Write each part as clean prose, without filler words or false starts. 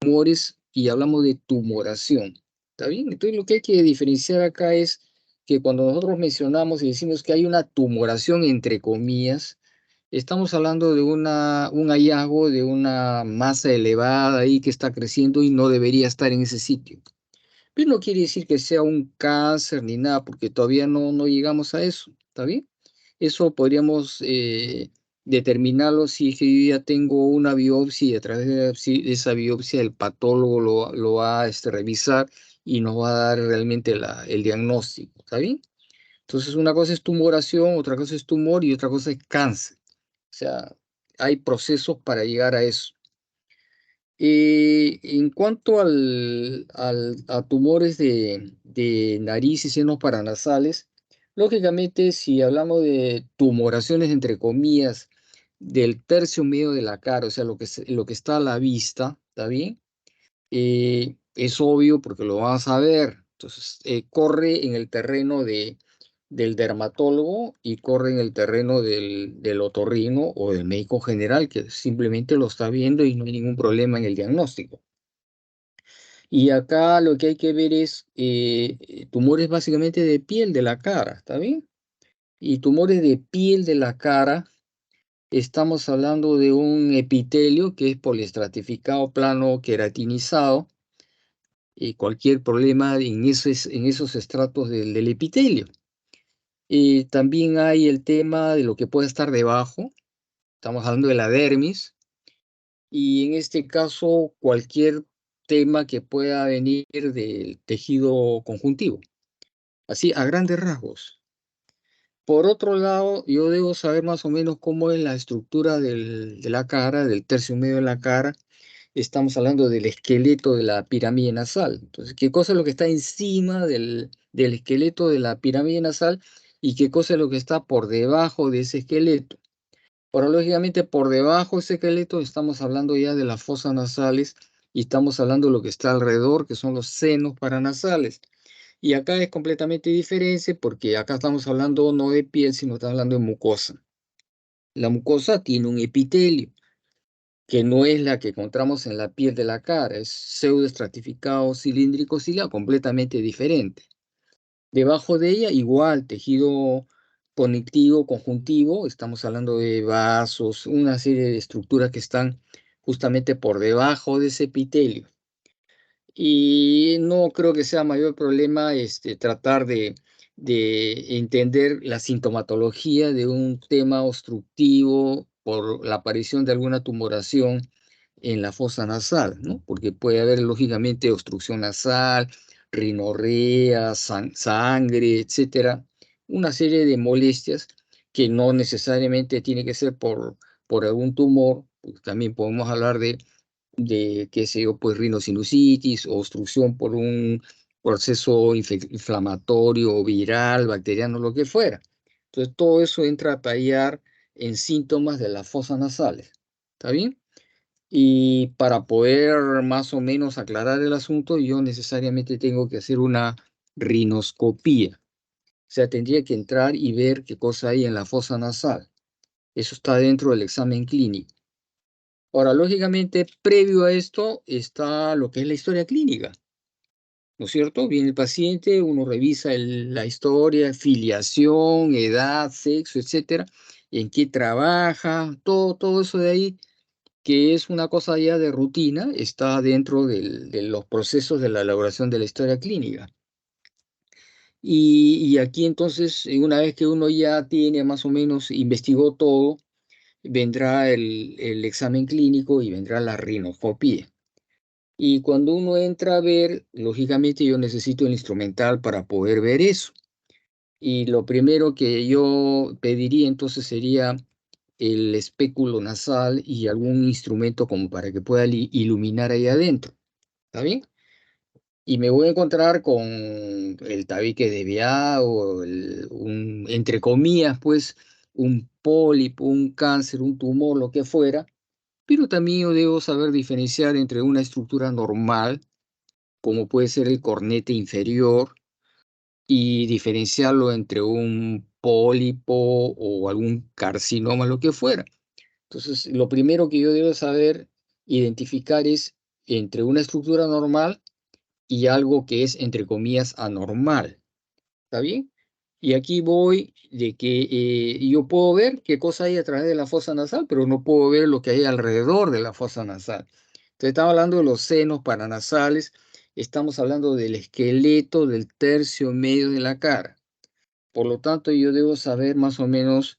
tumores y hablamos de tumoración. ¿Está bien? Entonces, lo que hay que diferenciar acá es que cuando nosotros mencionamos y decimos que hay una tumoración, entre comillas, estamos hablando de un hallazgo de una masa elevada ahí que está creciendo y no debería estar en ese sitio. Pero no quiere decir que sea un cáncer ni nada, porque todavía no llegamos a eso. ¿Está bien? Eso podríamos determinarlo si es que yo ya tengo una biopsia y a través de esa biopsia el patólogo lo va a revisar y nos va a dar realmente el diagnóstico. ¿Está bien? Entonces, una cosa es tumoración, otra cosa es tumor y otra cosa es cáncer. O sea, hay procesos para llegar a eso. En cuanto a tumores de nariz y senos paranasales, lógicamente, si hablamos de tumoraciones, entre comillas, del tercio medio de la cara, o sea, lo que está a la vista, ¿está bien? Es obvio porque lo vas a ver. Entonces, corre en el terreno del dermatólogo y corre en el terreno del otorrino o del médico general, que simplemente lo está viendo y no hay ningún problema en el diagnóstico. Y acá lo que hay que ver es tumores básicamente de piel de la cara, ¿está bien? Y tumores de piel de la cara, estamos hablando de un epitelio que es poliestratificado, plano, queratinizado, y cualquier problema en esos estratos del epitelio. También hay el tema de lo que puede estar debajo, estamos hablando de la dermis, y en este caso cualquier tema que pueda venir del tejido conjuntivo, así a grandes rasgos. Por otro lado, yo debo saber más o menos cómo es la estructura de la cara, del tercio medio de la cara. Estamos hablando del esqueleto de la pirámide nasal. Entonces, ¿qué cosa es lo que está encima del esqueleto de la pirámide nasal y qué cosa es lo que está por debajo de ese esqueleto? Ahora, lógicamente, por debajo de ese esqueleto estamos hablando ya de las fosas nasales y estamos hablando de lo que está alrededor, que son los senos paranasales. Y acá es completamente diferente porque acá estamos hablando no de piel, sino estamos hablando de mucosa. La mucosa tiene un epitelio que no es la que encontramos en la piel de la cara, es pseudoestratificado, cilíndrico, ciliado, completamente diferente. Debajo de ella, igual, tejido conectivo, conjuntivo, estamos hablando de vasos, una serie de estructuras que están justamente por debajo de ese epitelio. Y no creo que sea mayor problema tratar de entender la sintomatología de un tema obstructivo por la aparición de alguna tumoración en la fosa nasal, ¿no? Porque puede haber, lógicamente, obstrucción nasal, rinorrea, sangre, etcétera, una serie de molestias que no necesariamente tiene que ser por algún tumor, pues también podemos hablar de qué sé yo, pues rinosinusitis o obstrucción por un proceso inflamatorio, viral, bacteriano, lo que fuera. Entonces, todo eso entra a tallar en síntomas de las fosas nasales. ¿Está bien? Y para poder más o menos aclarar el asunto, yo necesariamente tengo que hacer una rinoscopía. O sea, tendría que entrar y ver qué cosa hay en la fosa nasal. Eso está dentro del examen clínico. Ahora, lógicamente, previo a esto está lo que es la historia clínica, ¿no es cierto? Viene el paciente, uno revisa la historia, filiación, edad, sexo, etcétera, en qué trabaja, todo eso de ahí, que es una cosa ya de rutina, está dentro de los procesos de la elaboración de la historia clínica. Y aquí entonces, una vez que uno ya tiene más o menos, investigó todo, vendrá el examen clínico y vendrá la rinoscopía. Y cuando uno entra a ver, lógicamente yo necesito el instrumental para poder ver eso. Y lo primero que yo pediría entonces sería el espéculo nasal y algún instrumento como para que pueda iluminar ahí adentro. ¿Está bien? Y me voy a encontrar con el tabique desviado, o entre comillas, pues, un pólipo, un cáncer, un tumor, lo que fuera. Pero también yo debo saber diferenciar entre una estructura normal, como puede ser el cornete inferior, y diferenciarlo entre un pólipo o algún carcinoma, lo que fuera. Entonces, lo primero que yo debo saber identificar es entre una estructura normal y algo que es, entre comillas, anormal. ¿Está bien? Y aquí voy de que yo puedo ver qué cosa hay a través de la fosa nasal, pero no puedo ver lo que hay alrededor de la fosa nasal. Entonces, estamos hablando de los senos paranasales, estamos hablando del esqueleto del tercio medio de la cara. Por lo tanto, yo debo saber más o menos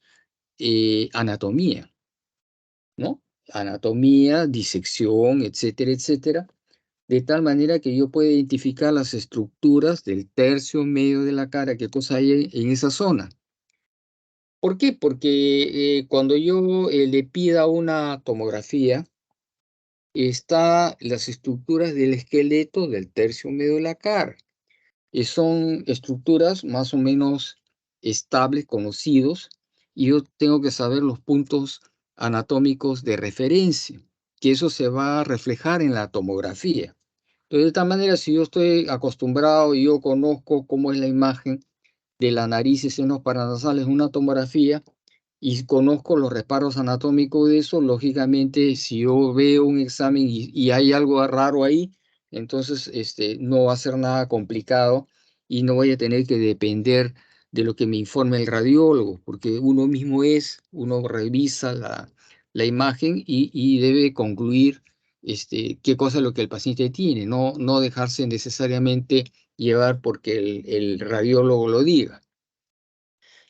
anatomía, ¿no? Anatomía, disección, etcétera, etcétera, de tal manera que yo pueda identificar las estructuras del tercio medio de la cara, qué cosa hay en esa zona. ¿Por qué? Porque cuando yo le pida una tomografía, está las estructuras del esqueleto del tercio medio de la cara. Y son estructuras más o menos estables, conocidos, y yo tengo que saber los puntos anatómicos de referencia, que eso se va a reflejar en la tomografía. Entonces, de esta manera, si yo estoy acostumbrado y yo conozco cómo es la imagen de la nariz y senos paranasales en una tomografía, y conozco los reparos anatómicos de eso, lógicamente, si yo veo un examen y hay algo raro ahí, entonces no va a ser nada complicado y no voy a tener que depender de lo que me informe el radiólogo, porque uno mismo uno revisa la imagen y debe concluir qué cosa es lo que el paciente tiene, no dejarse necesariamente llevar porque el radiólogo lo diga.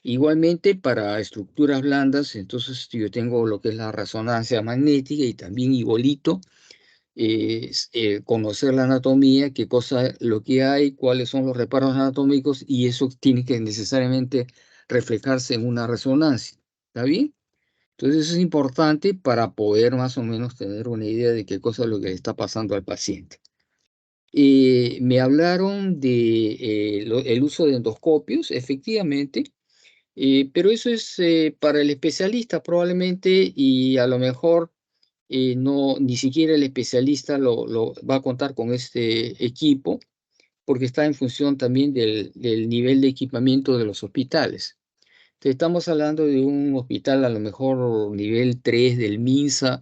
Igualmente, para estructuras blandas, entonces yo tengo lo que es la resonancia magnética y también igualito, conocer la anatomía, qué cosa, lo que hay, cuáles son los reparos anatómicos, y eso tiene que necesariamente reflejarse en una resonancia. ¿Está bien? Entonces eso es importante para poder más o menos tener una idea de qué cosa es lo que le está pasando al paciente. Me hablaron de el uso de endoscopios, efectivamente. Pero eso es para el especialista probablemente, y a lo mejor no, ni siquiera el especialista lo va a contar con este equipo, porque está en función también del nivel de equipamiento de los hospitales. Entonces, estamos hablando de un hospital a lo mejor nivel 3 del MINSA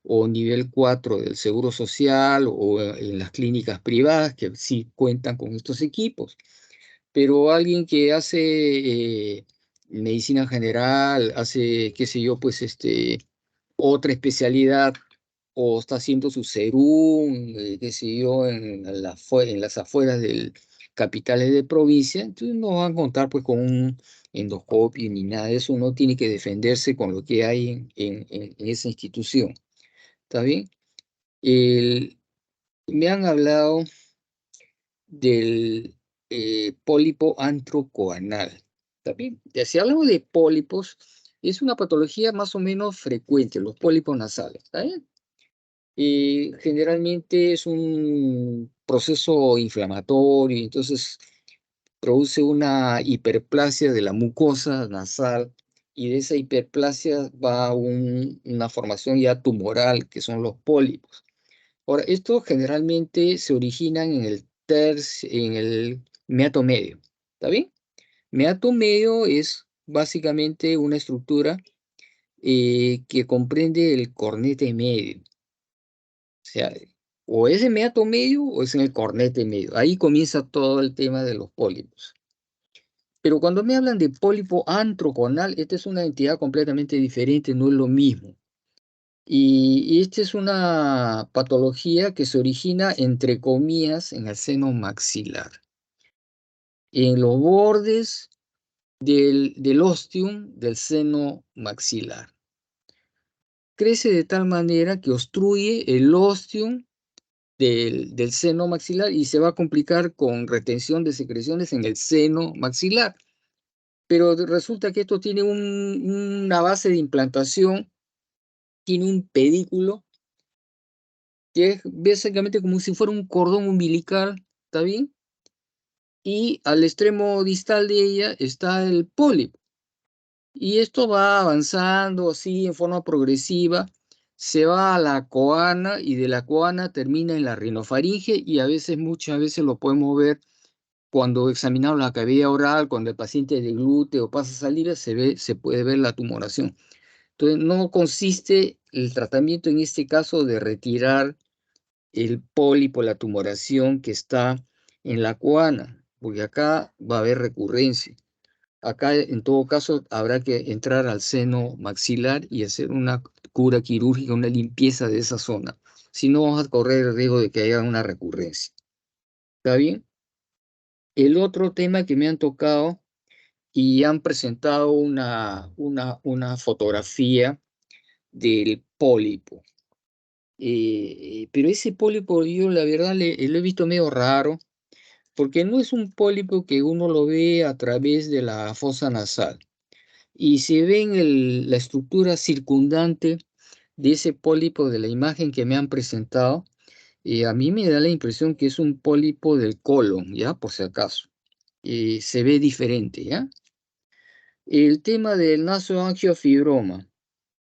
o nivel 4 del Seguro Social, o en las clínicas privadas que sí cuentan con estos equipos. Pero alguien que hace medicina general, hace, qué sé yo, pues otra especialidad, o está haciendo su serum, qué sé yo, en las afueras del capitales de provincia, entonces no van a contar pues con un endoscopio ni nada de eso, uno tiene que defenderse con lo que hay en esa institución. ¿Está bien? El- Me han hablado del pólipo antrocoanal. ¿Está bien? Ya, si hablamos de pólipos, es una patología más o menos frecuente, los pólipos nasales. ¿Está bien? Generalmente es un proceso inflamatorio, entonces produce una hiperplasia de la mucosa nasal, y de esa hiperplasia va una formación ya tumoral, que son los pólipos. Ahora, estos generalmente se originan en el meato medio. ¿Está bien? Meato medio es básicamente una estructura que comprende el cornete medio. O sea, o es en meato medio o es en el cornete medio. Ahí comienza todo el tema de los pólipos. Pero cuando me hablan de pólipo antroconal, esta es una entidad completamente diferente, no es lo mismo. Y esta es una patología que se origina, entre comillas, en el seno maxilar, en los bordes del ostium del seno maxilar. Crece de tal manera que obstruye el ostium del seno maxilar y se va a complicar con retención de secreciones en el seno maxilar. Pero resulta que esto tiene una base de implantación, tiene un pedículo que es básicamente como si fuera un cordón umbilical, ¿está bien? Y al extremo distal de ella está el pólipo. Y esto va avanzando así en forma progresiva, se va a la coana, y de la coana termina en la rinofaringe, y a veces, muchas veces lo podemos ver cuando examinamos la cavidad oral, cuando el paciente deglute o pasa saliva, se puede ver la tumoración. Entonces, no consiste el tratamiento en este caso de retirar el pólipo, la tumoración que está en la coana, porque acá va a haber recurrencia. Acá, en todo caso, habrá que entrar al seno maxilar y hacer una cura quirúrgica, una limpieza de esa zona. Si no, vamos a correr el riesgo de que haya una recurrencia. ¿Está bien? El otro tema que me han tocado y han presentado una fotografía del pólipo. Pero ese pólipo yo la verdad lo he visto medio raro, porque no es un pólipo que uno lo ve a través de la fosa nasal. Y se ve en la estructura circundante de ese pólipo de la imagen que me han presentado, a mí me da la impresión que es un pólipo del colon, ¿ya? Por si acaso. Se ve diferente, ¿ya? El tema del nasoangiofibroma.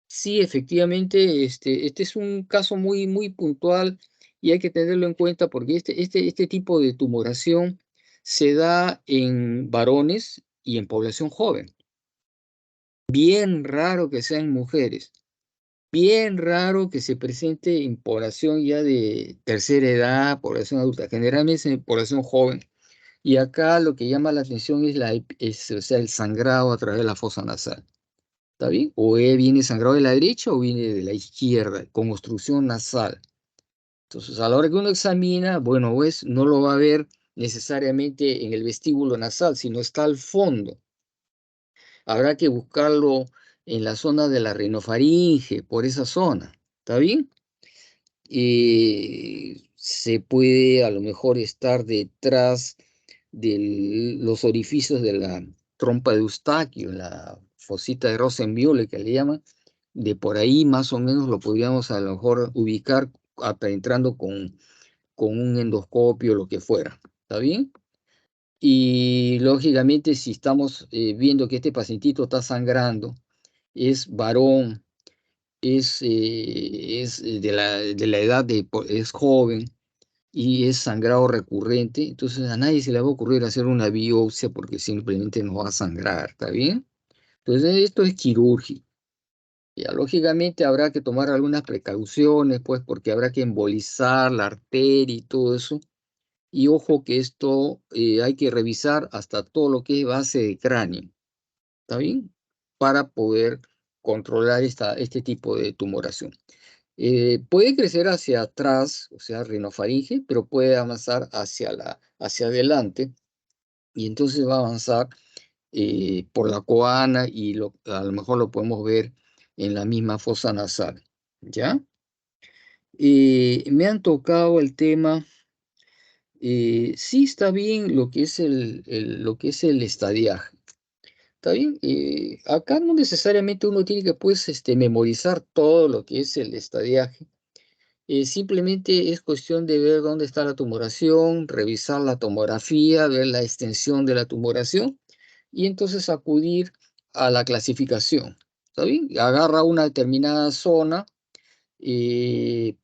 Sí, efectivamente, este es un caso muy puntual y hay que tenerlo en cuenta porque este tipo de tumoración se da en varones y en población joven. Bien raro que sean mujeres. Bien raro que se presente en población ya de tercera edad, población adulta, generalmente es en población joven. Y acá lo que llama la atención es, o sea, el sangrado a través de la fosa nasal. ¿Está bien? O viene sangrado de la derecha o viene de la izquierda, con obstrucción nasal. Entonces, a la hora que uno examina, bueno, pues no lo va a ver necesariamente en el vestíbulo nasal, sino está al fondo. Habrá que buscarlo en la zona de la rinofaringe, por esa zona. ¿Está bien? Se puede a lo mejor estar detrás de los orificios de la trompa de Eustaquio, la fosita de Rosenbühl, que le llaman, de por ahí más o menos lo podríamos a lo mejor ubicar entrando con un endoscopio o lo que fuera. ¿Está bien? Y lógicamente si estamos viendo que este pacientito está sangrando, es varón, es de la edad es joven y es sangrado recurrente, entonces a nadie se le va a ocurrir hacer una biopsia porque simplemente no va a sangrar, ¿está bien? Entonces esto es quirúrgico. Ya, lógicamente habrá que tomar algunas precauciones, pues porque habrá que embolizar la arteria y todo eso. Y ojo que esto hay que revisar hasta todo lo que es base de cráneo, ¿está bien? Para poder controlar este tipo de tumoración. Puede crecer hacia atrás, o sea, rinofaringe, pero puede avanzar hacia adelante y entonces va a avanzar por la coana y a lo mejor lo podemos ver en la misma fosa nasal, ¿ya? Me han tocado el tema, sí está bien lo que es lo que es el estadiaje, ¿está bien? Acá no necesariamente uno tiene que pues memorizar todo lo que es el estadiaje. Simplemente es cuestión de ver dónde está la tumoración, revisar la tomografía, ver la extensión de la tumoración y entonces acudir a la clasificación. ¿Está bien? Agarra una determinada zona,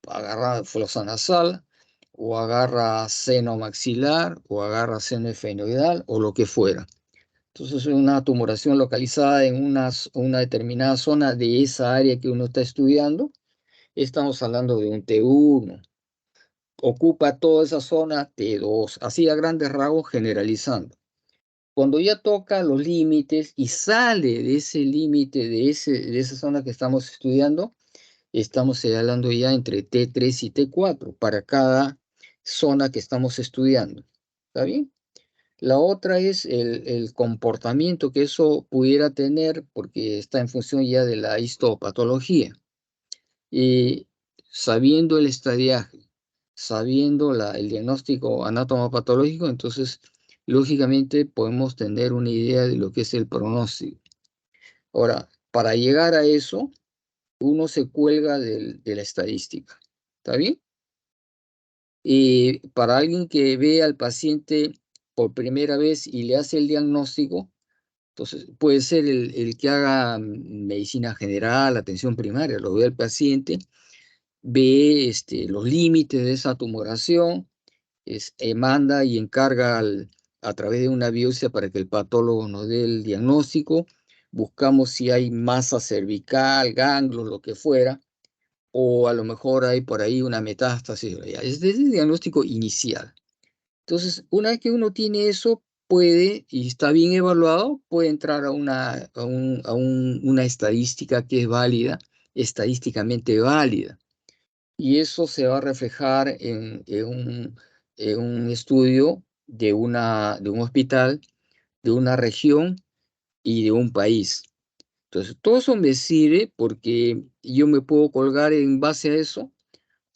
agarra fosa nasal, o agarra seno maxilar, o agarra seno efenoidal, o lo que fuera. Entonces, una tumoración localizada en una determinada zona de esa área que uno está estudiando, estamos hablando de un T1, ocupa toda esa zona T2, así a grandes rasgos generalizando. Cuando ya toca los límites y sale de ese límite, de esa zona que estamos estudiando, estamos hablando ya entre T3 y T4 para cada zona que estamos estudiando. ¿Está bien? La otra es el comportamiento que eso pudiera tener porque está en función ya de la histopatología. Y sabiendo el estadiaje, sabiendo el diagnóstico anatomopatológico, entonces lógicamente podemos tener una idea de lo que es el pronóstico. Ahora, para llegar a eso, uno se cuelga de la estadística. ¿Está bien? Y para alguien que ve al paciente por primera vez y le hace el diagnóstico, entonces puede ser el que haga medicina general, atención primaria, lo ve al paciente, ve los límites de esa tumoración, manda y encarga a través de una biopsia para que el patólogo nos dé el diagnóstico, buscamos si hay masa cervical, ganglios, lo que fuera, o a lo mejor hay por ahí una metástasis. Ya, es el diagnóstico inicial. Entonces, una vez que uno tiene eso, puede, y está bien evaluado, puede entrar a una estadística que es válida, estadísticamente válida. Y eso se va a reflejar en un estudio de un hospital, de una región y de un país. Entonces, todo eso me sirve porque yo me puedo colgar en base a eso,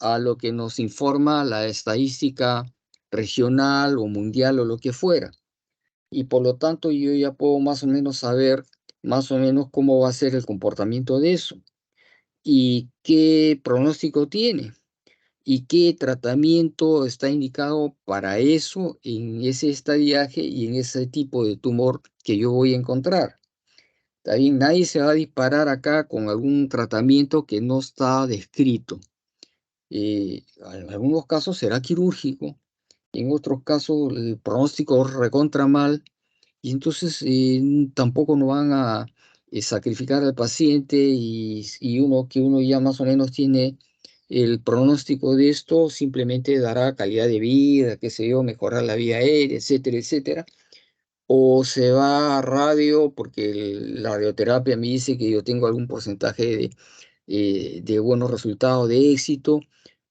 a lo que nos informa la estadística regional o mundial o lo que fuera. Y por lo tanto, yo ya puedo más o menos saber más o menos cómo va a ser el comportamiento de eso y qué pronóstico tiene y qué tratamiento está indicado para eso en ese estadiaje y en ese tipo de tumor que yo voy a encontrar. Está bien, nadie se va a disparar acá con algún tratamiento que no está descrito. En algunos casos será quirúrgico, en otros casos el pronóstico recontra mal, y entonces tampoco no van a sacrificar al paciente y uno ya más o menos tiene el pronóstico de esto, simplemente dará calidad de vida, qué sé yo, mejorar la vía aérea, etcétera, etcétera. O se va a radio porque la radioterapia me dice que yo tengo algún porcentaje de buenos resultados, de éxito,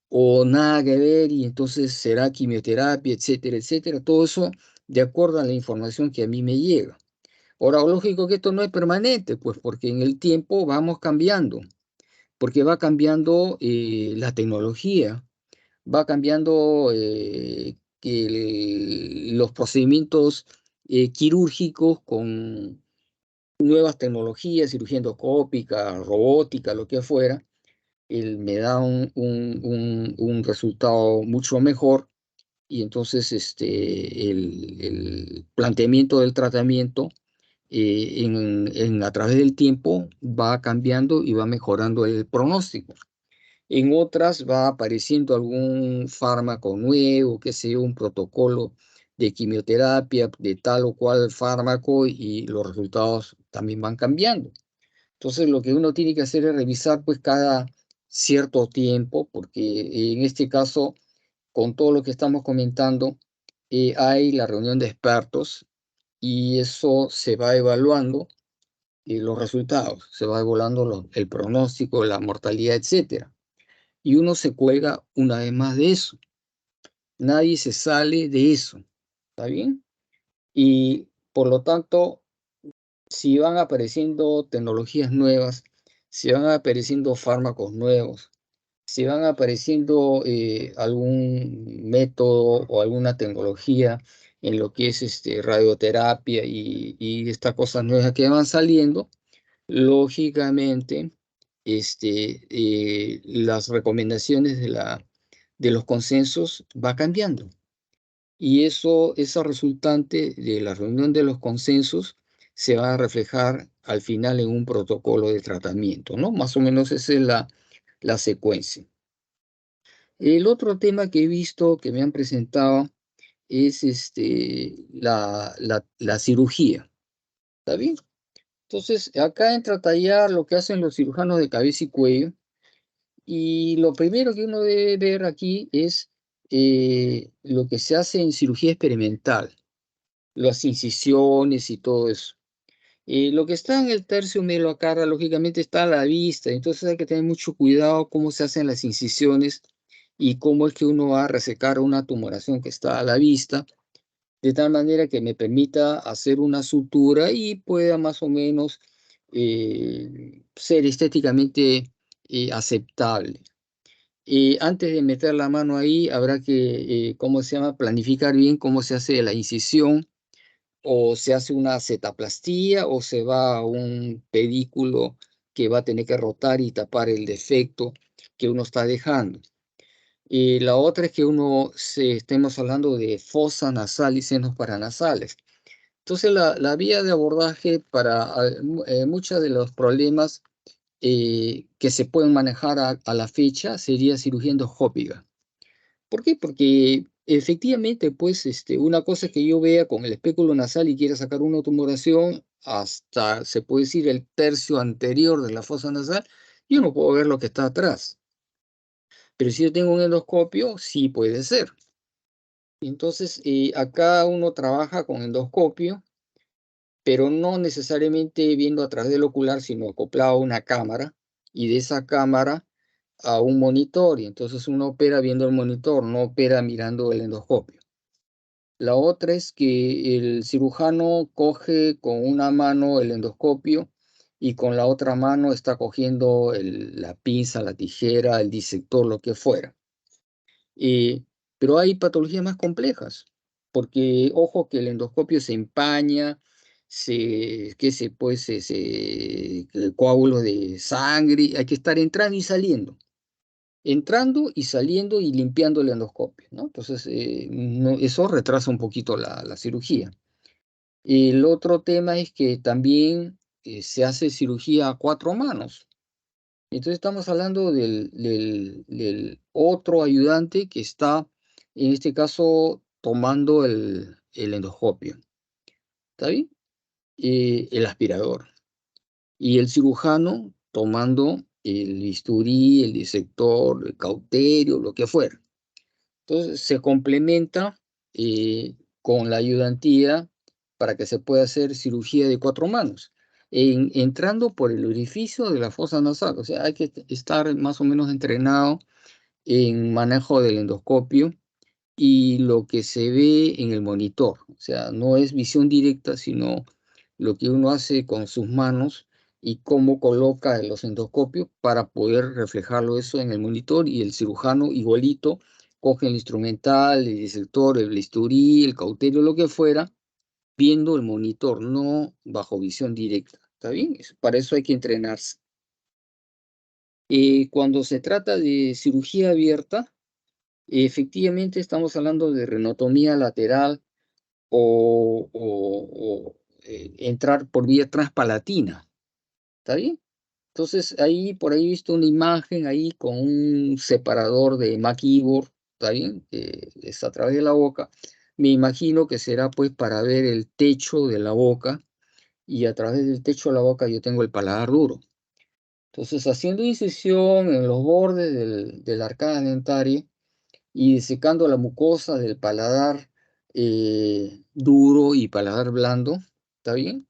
o nada que ver, y entonces será quimioterapia, etcétera, etcétera. Todo eso de acuerdo a la información que a mí me llega. Ahora, lógico que esto no es permanente, pues porque en el tiempo vamos cambiando, porque va cambiando la tecnología, va cambiando los procedimientos quirúrgicos con nuevas tecnologías, cirugía endoscópica, robótica, lo que fuera. Me da un resultado mucho mejor y entonces el planteamiento del tratamiento a través del tiempo va cambiando y va mejorando el pronóstico. En otras va apareciendo algún fármaco nuevo, qué sé yo, un protocolo de quimioterapia de tal o cual fármaco y los resultados también van cambiando. Entonces lo que uno tiene que hacer es revisar pues cada cierto tiempo, porque en este caso, con todo lo que estamos comentando, hay la reunión de expertos y eso se va evaluando los resultados, se va evaluando el pronóstico, la mortalidad, etcétera. Y uno se cuelga una vez más de eso. Nadie se sale de eso. ¿Está bien? Y por lo tanto, si van apareciendo tecnologías nuevas, si van apareciendo fármacos nuevos, si van apareciendo algún método o alguna tecnología en lo que es radioterapia y estas cosas nuevas que van saliendo, lógicamente las recomendaciones de los consensos va cambiando. Y esa resultante de la reunión de los consensos se va a reflejar al final en un protocolo de tratamiento, ¿no? Más o menos esa es la secuencia. El otro tema que he visto que me han presentado es la cirugía. ¿Está bien? Entonces, acá entra a tallar lo que hacen los cirujanos de cabeza y cuello. Y lo primero que uno debe ver aquí es lo que se hace en cirugía experimental, las incisiones y todo eso. Lo que está en el tercio medio a cara, lógicamente está a la vista, entonces hay que tener mucho cuidado cómo se hacen las incisiones y cómo es que uno va a resecar una tumoración que está a la vista, de tal manera que me permita hacer una sutura y pueda más o menos ser estéticamente aceptable. Antes de meter la mano ahí, habrá que, ¿cómo se llama? Planificar bien cómo se hace la incisión, o se hace una cetaplastía, o se va a un pedículo que va a tener que rotar y tapar el defecto que uno está dejando. La otra es que estemos hablando de fosa nasal y senos paranasales. Entonces, la vía de abordaje para muchos de los problemas que se pueden manejar a la fecha sería cirugía endoscópica. ¿Por qué? Porque efectivamente, pues, una cosa es que yo vea con el espéculo nasal y quiera sacar una tumoración hasta, se puede decir, el tercio anterior de la fosa nasal, yo no puedo ver lo que está atrás. Pero si yo tengo un endoscopio, sí puede ser. Entonces, acá uno trabaja con endoscopio, pero no necesariamente viendo a través del ocular, sino acoplado a una cámara, y de esa cámara a un monitor, y entonces uno opera viendo el monitor, no opera mirando el endoscopio. La otra es que el cirujano coge con una mano el endoscopio y con la otra mano está cogiendo la pinza, la tijera, el disector, lo que fuera. Eh, pero hay patologías más complejas, porque ojo que el endoscopio se empaña, coágulos de sangre, hay que estar entrando y saliendo y limpiando el endoscopio, ¿no? Entonces, eso retrasa un poquito la cirugía. El otro tema es que también se hace cirugía a cuatro manos. Entonces estamos hablando del otro ayudante que está, en este caso, tomando el endoscopio. ¿Está bien? El aspirador. Y el cirujano tomando el bisturí, el disector, el cauterio, lo que fuera. Entonces se complementa con la ayudantía para que se pueda hacer cirugía de cuatro manos, entrando por el orificio de la fosa nasal. O sea, hay que estar más o menos entrenado en manejo del endoscopio y lo que se ve en el monitor. O sea, no es visión directa, sino lo que uno hace con sus manos y cómo coloca los endoscopios para poder reflejarlo eso en el monitor, y el cirujano igualito coge el instrumental, el disector, el bisturí, el cauterio, lo que fuera, viendo el monitor, no bajo visión directa. ¿Está bien? Para eso hay que entrenarse. Cuando se trata de cirugía abierta, efectivamente estamos hablando de renotomía lateral o entrar por vía transpalatina. ¿Está bien? Entonces, ahí, por ahí he visto una imagen ahí con un separador de MacIvor, ¿está bien? Que es a través de la boca. Me imagino que será pues para ver el techo de la boca, y a través del techo de la boca yo tengo el paladar duro. Entonces, haciendo incisión en los bordes de la arcada dentaria y secando la mucosa del paladar duro y paladar blando, ¿está bien?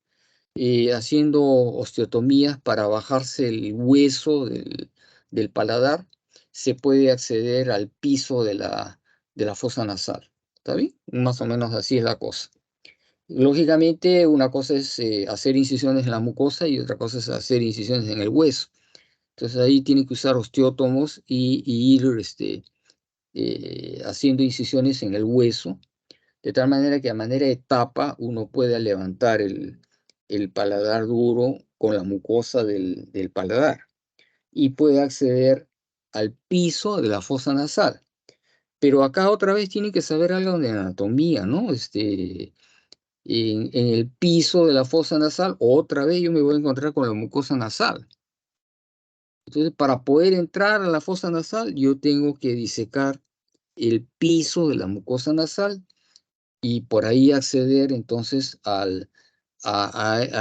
Haciendo osteotomías para bajarse el hueso del paladar, se puede acceder al piso de la fosa nasal. ¿Está bien? Más o menos así es la cosa. Lógicamente, una cosa es hacer incisiones en la mucosa y otra cosa es hacer incisiones en el hueso. Entonces ahí tiene que usar osteótomos y ir haciendo incisiones en el hueso, de tal manera que a manera de tapa uno pueda levantar el paladar duro con la mucosa del paladar y pueda acceder al piso de la fosa nasal. Pero acá otra vez tiene que saber algo de anatomía, ¿no? En el piso de la fosa nasal, otra vez yo me voy a encontrar con la mucosa nasal. Entonces, para poder entrar a la fosa nasal, yo tengo que disecar el piso de la mucosa nasal y por ahí acceder entonces a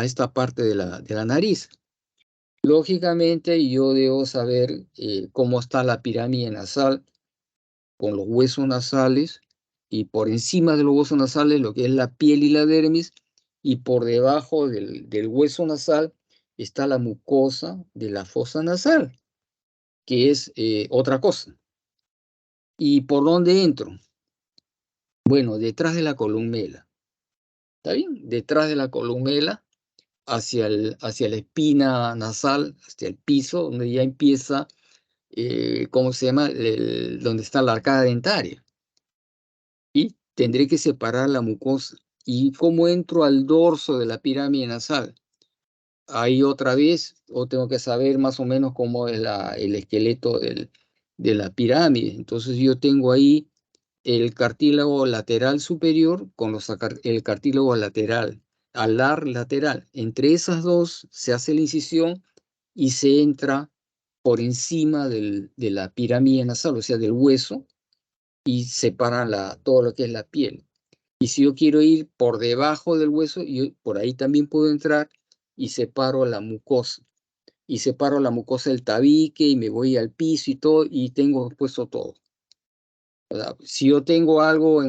esta parte de la nariz. Lógicamente, yo debo saber cómo está la pirámide nasal con los huesos nasales, y por encima de los huesos nasales lo que es la piel y la dermis, y por debajo del hueso nasal está la mucosa de la fosa nasal, que es otra cosa. ¿Y por dónde entro? Bueno, detrás de la columela. ¿Está bien? Detrás de la columela, hacia la espina nasal, hacia el piso, donde ya empieza, ¿cómo se llama? Donde está la arcada dentaria. Y tendré que separar la mucosa. ¿Y cómo entro al dorso de la pirámide nasal? Ahí otra vez, o tengo que saber más o menos cómo es el esqueleto de la pirámide. Entonces yo tengo ahí el cartílago lateral superior con el cartílago lateral, alar lateral. Entre esas dos se hace la incisión y se entra por encima de la pirámide nasal, o sea, del hueso, y separa todo lo que es la piel. Y si yo quiero ir por debajo del hueso, yo por ahí también puedo entrar y separo la mucosa. y separo la mucosa del tabique y me voy al piso y todo, y tengo expuesto todo, ¿verdad? Si yo tengo algo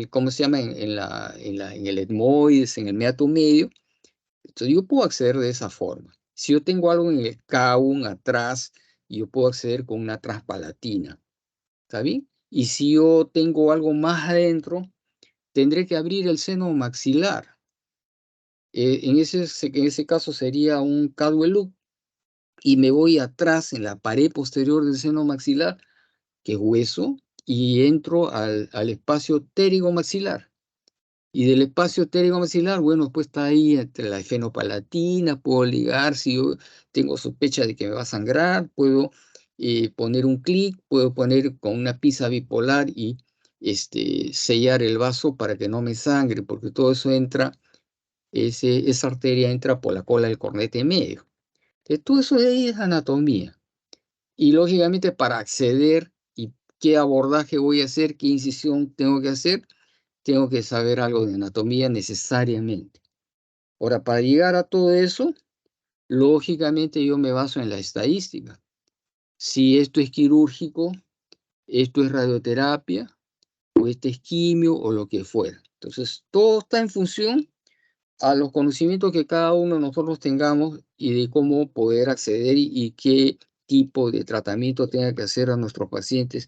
¿cómo se llama? En el etmoides, en el meato medio, entonces yo puedo acceder de esa forma. Si yo tengo algo en el caum atrás, yo puedo acceder con una transpalatina, ¿está bien? Y si yo tengo algo más adentro, tendré que abrir el seno maxilar. En ese caso sería un Cadwell loop, y me voy atrás en la pared posterior del seno maxilar, que es hueso, y entro al espacio pterigomaxilar. Y del espacio pterigomaxilar, bueno, pues está ahí entre la fenopalatina, puedo ligar, si yo tengo sospecha de que me va a sangrar, puedo poner un clic, puedo poner con una pinza bipolar y sellar el vaso para que no me sangre, porque todo eso entra, esa arteria entra por la cola del cornete medio. Todo eso de ahí es anatomía. Y lógicamente para acceder y qué abordaje voy a hacer, qué incisión tengo que hacer, tengo que saber algo de anatomía necesariamente. Ahora, para llegar a todo eso, lógicamente yo me baso en la estadística. Si esto es quirúrgico, esto es radioterapia, o este es quimio, o lo que fuera. Entonces, todo está en función a los conocimientos que cada uno de nosotros tengamos y de cómo poder acceder y qué tipo de tratamiento tenga que hacer a nuestros pacientes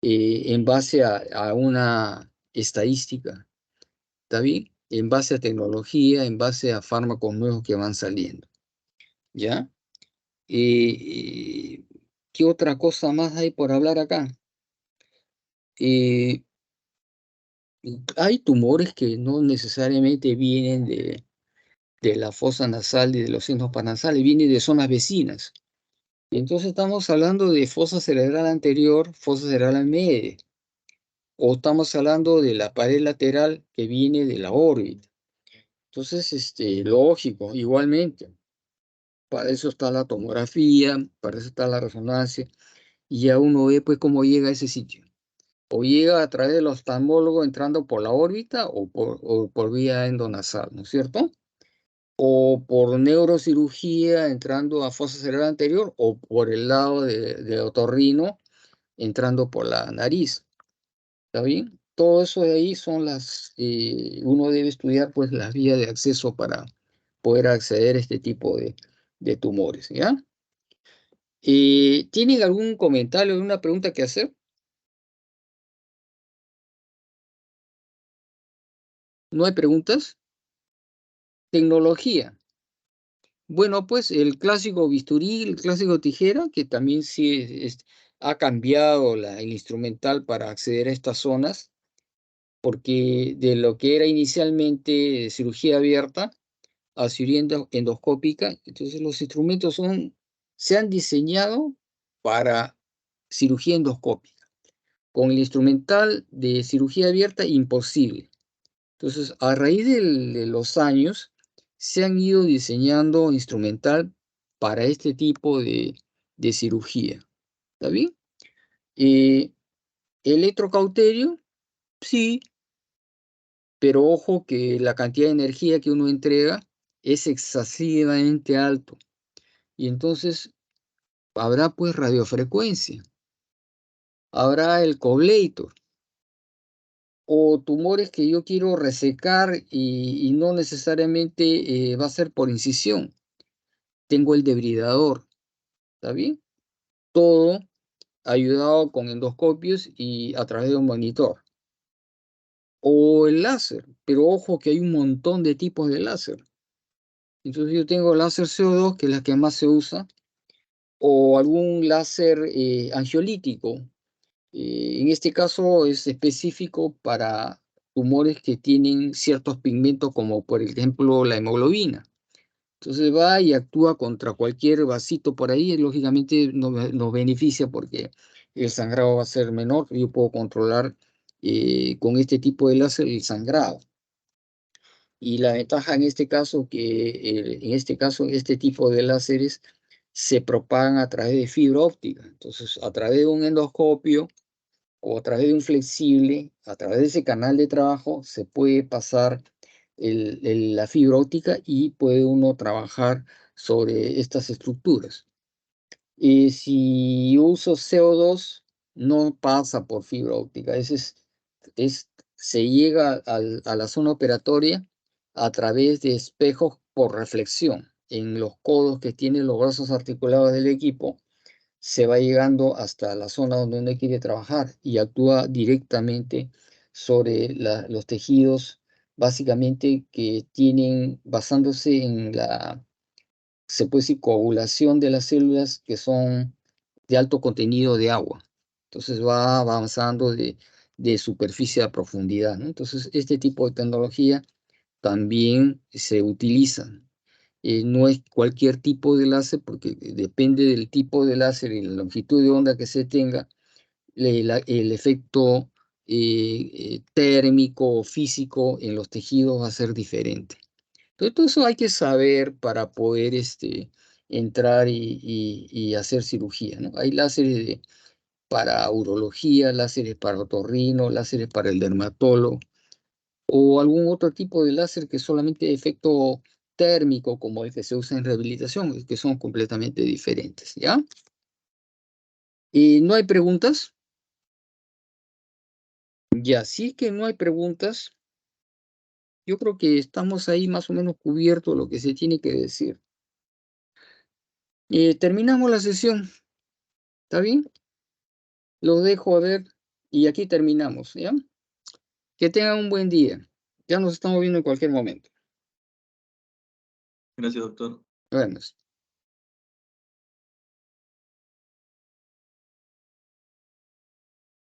en base a una estadística, ¿está bien? En base a tecnología, en base a fármacos nuevos que van saliendo, ¿ya? Eh, ¿Qué otra cosa más hay por hablar acá? Eh, Hay tumores que no necesariamente vienen de la fosa nasal y de los senos paranasales, vienen de zonas vecinas. Entonces estamos hablando de fosa cerebral anterior, fosa cerebral media, o estamos hablando de la pared lateral que viene de la órbita. Entonces, lógico, igualmente, para eso está la tomografía, para eso está la resonancia, y ya uno ve pues cómo llega a ese sitio. O llega a través del oftalmólogo entrando por la órbita o por vía endonasal, ¿no es cierto? O por neurocirugía entrando a fosa cerebral anterior o por el lado de otorrino entrando por la nariz. ¿Está bien? Todo eso de ahí son uno debe estudiar pues las vías de acceso para poder acceder a este tipo de tumores, ¿ya? ¿Tienen algún comentario, alguna pregunta que hacer? ¿No hay preguntas? Tecnología. Bueno, pues el clásico bisturí, el clásico tijera, que también sí ha cambiado el instrumental para acceder a estas zonas, porque de lo que era inicialmente cirugía abierta a cirugía endoscópica, entonces los instrumentos se han diseñado para cirugía endoscópica. Con el instrumental de cirugía abierta, imposible. Entonces, a raíz de los años, se han ido diseñando instrumental para este tipo de cirugía. ¿Está bien? Eh, Electrocauterio, sí, pero ojo que la cantidad de energía que uno entrega es excesivamente alto. Y entonces habrá pues radiofrecuencia, habrá el coblator, o tumores que yo quiero resecar y no necesariamente va a ser por incisión. Tengo el debridador, ¿está bien? Todo ayudado con endoscopios y a través de un monitor. O el láser, pero ojo que hay un montón de tipos de láser. Entonces yo tengo láser CO2, que es la que más se usa, o algún láser angiolítico. En este caso es específico para tumores que tienen ciertos pigmentos, como por ejemplo la hemoglobina. Entonces va y actúa contra cualquier vasito por ahí, y lógicamente nos beneficia porque el sangrado va a ser menor. Yo puedo controlar con este tipo de láser el sangrado. Y la ventaja en este caso, este tipo de láseres se propagan a través de fibra óptica. Entonces, a través de un endoscopio o a través de un flexible, a través de ese canal de trabajo, se puede pasar la fibra óptica y puede uno trabajar sobre estas estructuras. Si yo uso CO2, no pasa por fibra óptica. Se llega a la zona operatoria a través de espejos por reflexión. En los codos que tienen los brazos articulados del equipo, se va llegando hasta la zona donde uno quiere trabajar y actúa directamente sobre los tejidos, básicamente que tienen, basándose en se puede decir, coagulación de las células que son de alto contenido de agua. Entonces va avanzando de superficie a profundidad, ¿no? Entonces, este tipo de tecnología también se utiliza. No es cualquier tipo de láser porque depende del tipo de láser y la longitud de onda que se tenga, el efecto térmico o físico en los tejidos va a ser diferente. Entonces, todo eso hay que saber para poder entrar y hacer cirugía, ¿no? Hay láseres para urología, láseres para otorrino, láseres para el dermatólogo, o algún otro tipo de láser que solamente de efecto térmico, como el que se usa en rehabilitación, que son completamente diferentes, ¿ya? ¿No hay preguntas? Ya, sí que no hay preguntas. Yo creo que estamos ahí más o menos cubierto lo que se tiene que decir. Terminamos la sesión, ¿está bien? Los dejo a ver y aquí terminamos, ¿ya? Que tengan un buen día. Ya nos estamos viendo en cualquier momento. Gracias, doctor. Bueno.